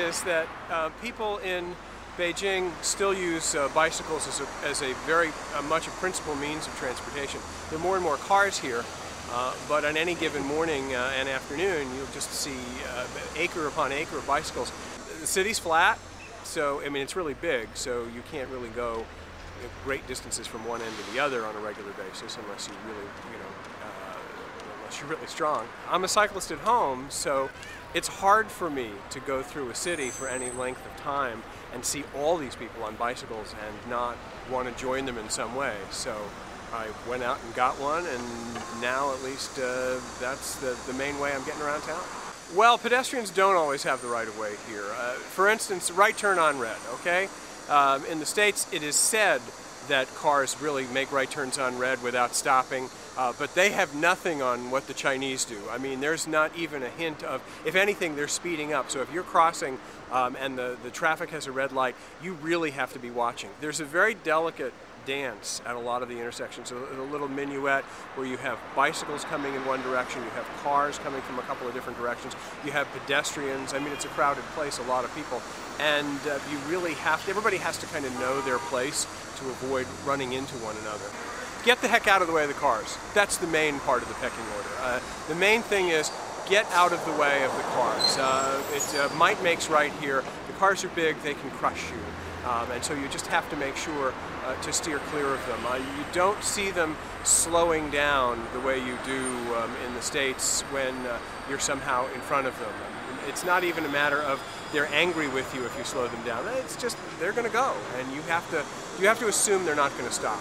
is that people in Beijing still use bicycles as a very much a principal means of transportation. There are more and more cars here, but on any given morning and afternoon, you'll just see acre upon acre of bicycles. The city's flat, so I mean it's really big, so you can't really go great distances from one end to the other on a regular basis unless you really, unless you're really strong. I'm a cyclist at home, so it's hard for me to go through a city for any length of time and see all these people on bicycles and not want to join them in some way. So I went out and got one, and now at least that's the main way I'm getting around town. Well, pedestrians don't always have the right of way here. For instance, right turn on red, okay? In the States, it is said that cars really make right turns on red without stopping, but they have nothing on what the Chinese do. I mean, there's not even a hint of, if anything, they're speeding up. So if you're crossing and the traffic has a red light, you really have to be watching. There's a very delicate dance at a lot of the intersections, a little minuet where you have bicycles coming in one direction, you have cars coming from a couple of different directions, you have pedestrians. I mean, it's a crowded place, a lot of people, and you really have to, everybody has to kind of know their place to avoid running into one another. Get the heck out of the way of the cars. That's the main part of the pecking order. The main thing is get out of the way of the cars. It's might makes right here. The cars are big, they can crush you. And so you just have to make sure to steer clear of them. You don't see them slowing down the way you do in the States when you're somehow in front of them. It's not even a matter of they're angry with you if you slow them down. It's just they're going to go, and you have to assume they're not going to stop.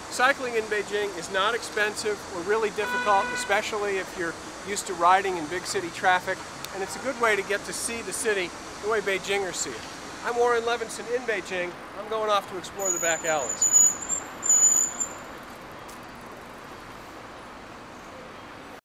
Cycling in Beijing is not expensive or really difficult, especially if you're used to riding in big city traffic, and it's a good way to get to see the city the way Beijingers see it. I'm Warren Levinson in Beijing. I'm going off to explore the back alleys.